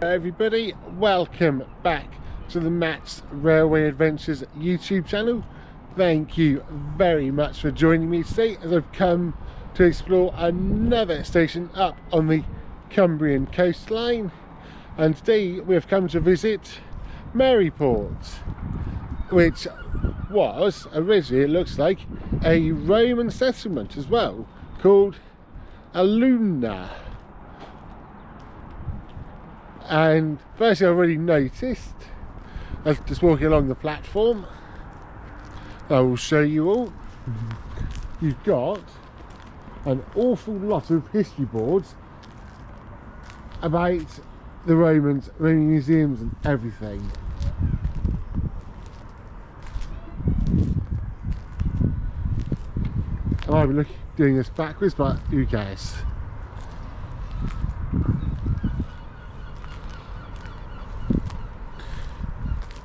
Everybody, welcome back to the Matt's Railway Adventures YouTube channel. Thank you very much for joining me today as I've come to explore another station up on the Cumbrian coastline, and today we have come to visit Maryport, which was originally, it looks like, a Roman settlement as well, called Alauna. And firstly, I already noticed as just walking along the platform, I will show you all, you've got an awful lot of history boards about the Romans, Roman museums and everything. I might be doing this backwards, but who cares?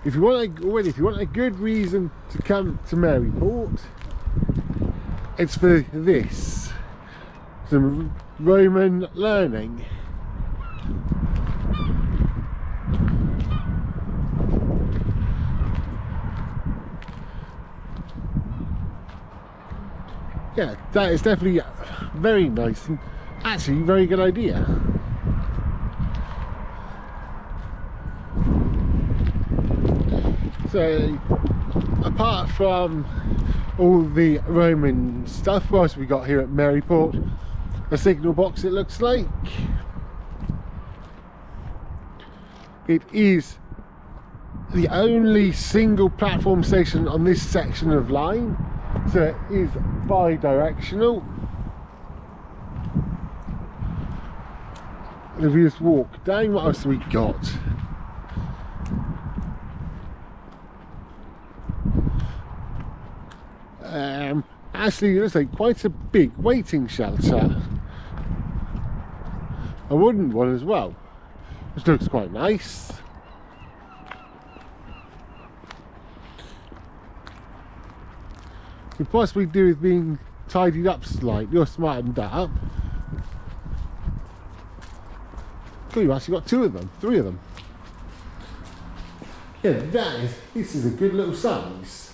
If you want a good reason to come to Maryport, it's for this, some Roman learning. Yeah, that is definitely very nice and actually a very good idea. So, apart from all the Roman stuff, what else have we got here at Maryport? A signal box, it looks like. It is the only single platform station on this section of line, so it is bi-directional. And if we just walk down, what else have we got? Actually, it looks like quite a big waiting shelter. A wooden one as well, which looks quite nice. Could possibly do with being tidied up slightly or smartened up. Cool, you've actually got three of them. Yeah, this is a good little size.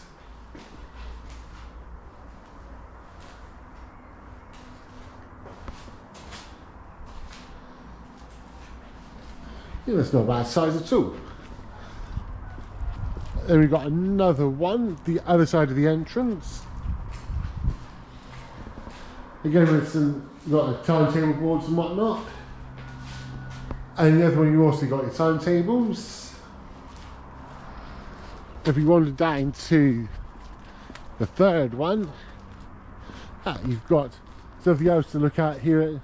Yeah, that's not a bad size at all. Then we've got another one, the other side of the entrance. Again with some, you've got the timetable boards and whatnot. And the other one, you also got your timetables. If you wandered down to the third one, you've got something else to look at here.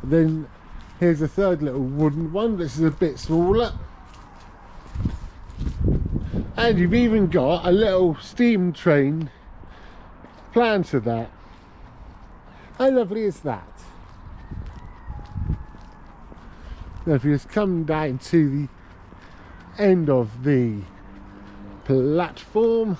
Then here's a third little wooden one. This is a bit smaller, and you've even got a little steam train planned to that. How lovely is that? Now if you just come down to the end of the platform,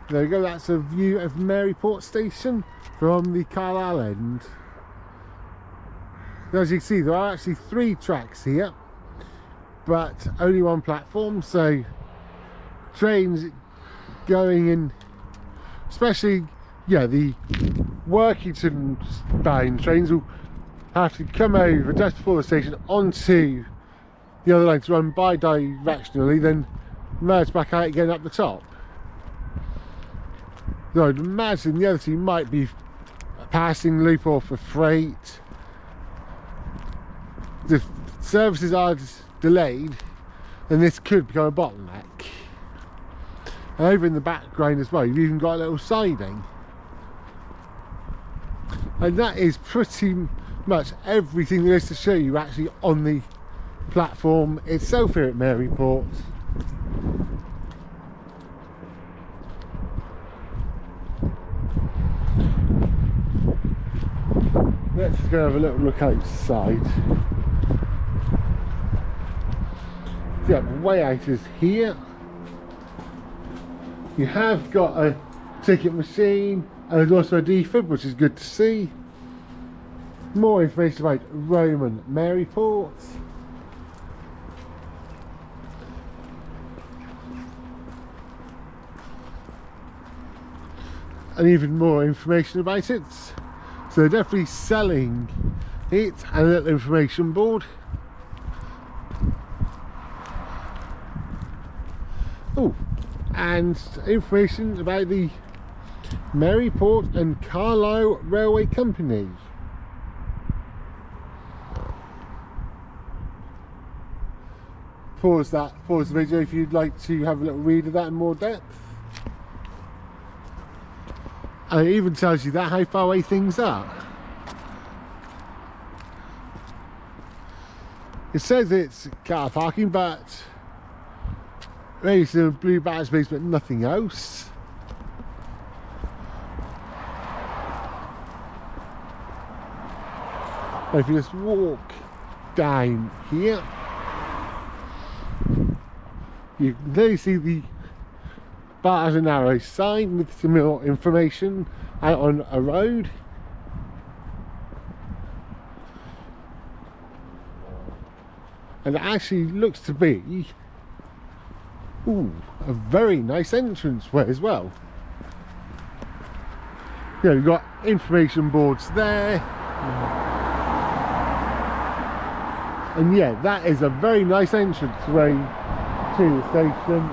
there we go, that's a view of Maryport Station from the Carlisle end. As you can see, there are actually 3 tracks here, but only one platform, so trains going in, especially, yeah, the Workington bound trains will have to come over just before the station onto the other line to run bi-directionally, then merge back out again up the top. So I'd imagine the other two might be a passing loop or for freight. If services are delayed, then this could become a bottleneck. And over in the background as well, you've even got a little siding. And that is pretty much everything there is to show you actually on the platform itself here at Maryport. let's just go have a little look outside. So yeah, the way out is here. You have got a ticket machine and there's also a defib, which is good to see. More information about Roman Maryport. And even more information about it. So they're definitely selling it and a little information board. Oh, and information about the Maryport and Carlisle Railway Company. Pause the video if you'd like to have a little read of that in more depth. And it even tells you that how far away things are. It says it's car parking, but maybe some blue badge space, but nothing else. And if you just walk down here, you can clearly see the bars and arrows sign with some more information out on a road. And it actually looks to be a very nice entranceway as well. Yeah, we've got information boards there. And yeah, that is a very nice entranceway to the station.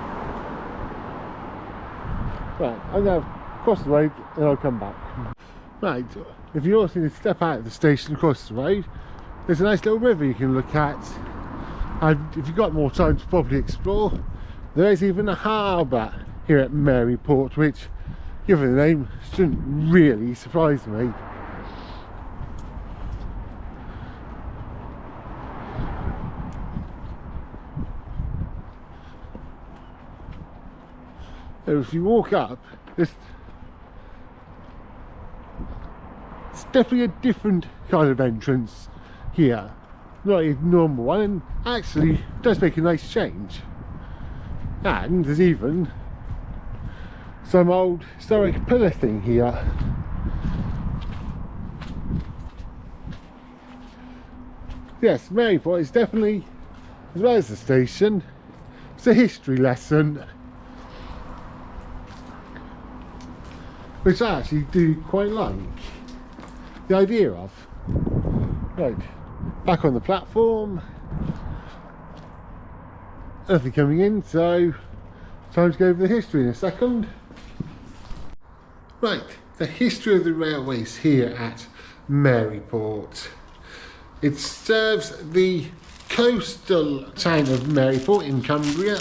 Right, I'm going to cross the road and I'll come back. Right, if you also need to step out of the station across the road, there's a nice little river you can look at. And if you've got more time to properly explore, there is even a harbour here at Maryport, which, given the name, shouldn't really surprise me. If you walk up, it's definitely a different kind of entrance here, not a normal one, and actually does make a nice change. And there's even some old historic pillar thing here. Yes, Maryport is definitely, as well as the station, it's a history lesson, which I actually do quite like the idea of. Right, back on the platform. Nothing coming in, so time to go over the history in a second. Right, the history of the railways here at Maryport. It serves the coastal town of Maryport in Cumbria.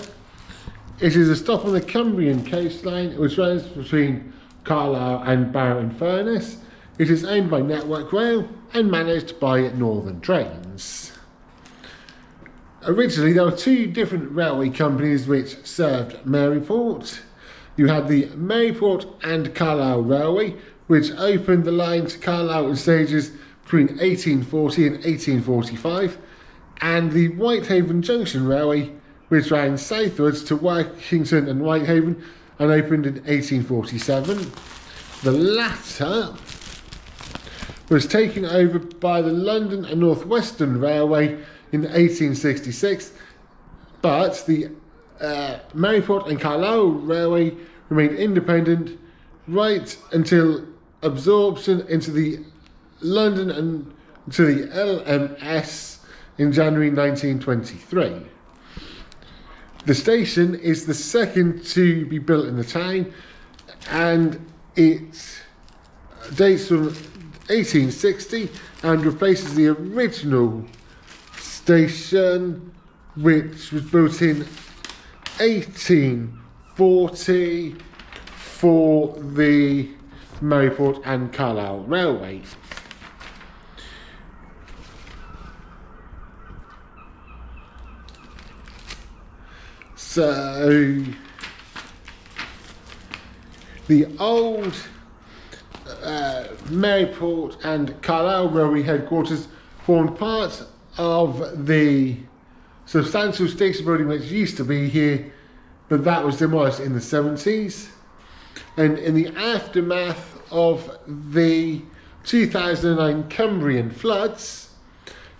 It is a stop on the Cumbrian coastline which runs between Carlisle and Barrow-in-Furness. It is owned by Network Rail and managed by Northern Trains. Originally there were two different railway companies which served Maryport. You had the Maryport and Carlisle Railway, which opened the line to Carlisle in stages between 1840 and 1845, and the Whitehaven Junction Railway, which ran southwards to Workington and Whitehaven and opened in 1847. The latter was taken over by the London and North Western Railway in 1866, but the Maryport and Carlisle Railway remained independent right until absorption into the London and to the LMS in January 1923. The station is the second to be built in the town, and it dates from 1860 and replaces the original station, which was built in 1840 for the Maryport and Carlisle Railway. So the old Maryport and Carlisle Railway headquarters formed part of the substantial station building which used to be here, but that was demolished in the 70s. And in the aftermath of the 2009 Cumbrian floods,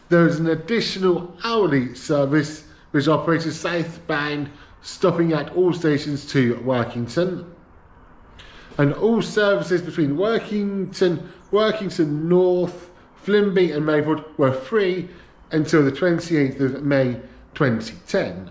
there was an additional hourly service which operated southbound, stopping at all stations to Workington. And all services between Workington North, Flimby and Maryport were free until the 28th of May 2010.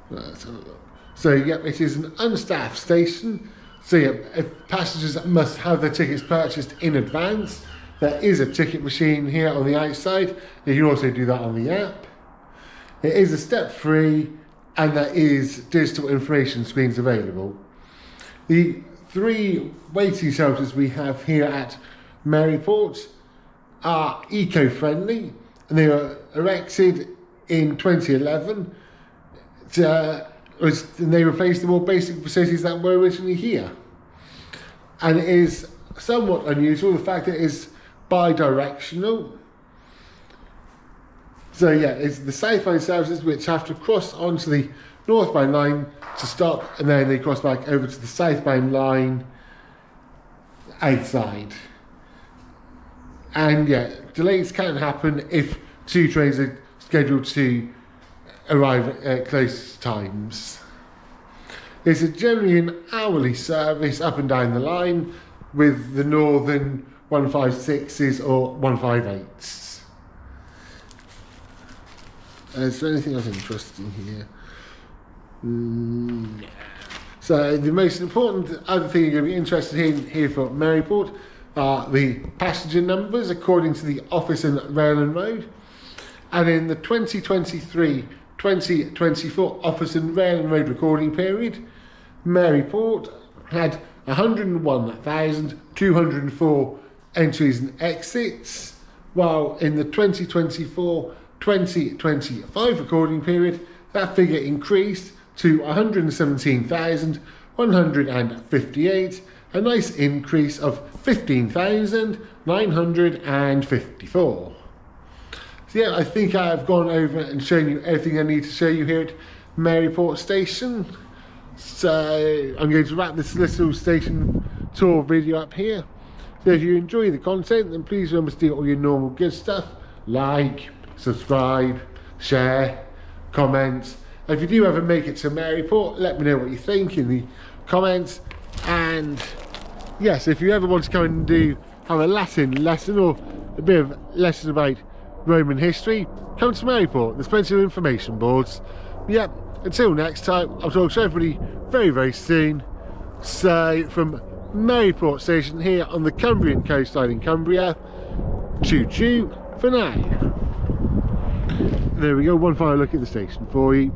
Let's have a look. So yep, it is an unstaffed station. So yep, if passengers must have their tickets purchased in advance. There is a ticket machine here on the outside. You can also do that on the app. It is a step free and there is digital information screens available. The 3 waiting shelters we have here at Maryport are eco-friendly, and they were erected in 2011 and they replaced the more basic facilities that were originally here. And it is somewhat unusual, the fact that it is bi-directional. So yeah, it's the southbound services which have to cross onto the northbound line to stop, and then they cross back over to the southbound line outside. And yeah, delays can happen if 2 trains are scheduled to arrive at close times. It's generally an hourly service up and down the line, with the northern 156s or 158s. Is there anything else interesting here? No. So the most important other thing you're going to be interested in here for Maryport are the passenger numbers according to the Office and Rail and Road. And in the 2023-2024 Office and Rail and Road recording period, Maryport had 101,204 entries and exits, while in the 2024-2025 recording period, that figure increased to 117,158, a nice increase of 15,954. So yeah, I think I've gone over and shown you everything I need to show you here at Maryport Station. So I'm going to wrap this little station tour video up here. So if you enjoy the content, then please remember to do all your normal good stuff, like, subscribe, share, comment. And if you do ever make it to Maryport, let me know what you think in the comments. And yes, if you ever want to come and have a Latin lesson or a bit of lesson about Roman history, come to Maryport. There's plenty of information boards. Yep, until next time, I'll talk to everybody very, very soon. So from Maryport Station here on the Cumbrian coastline in Cumbria, choo choo for now. There we go, one final look at the station for you.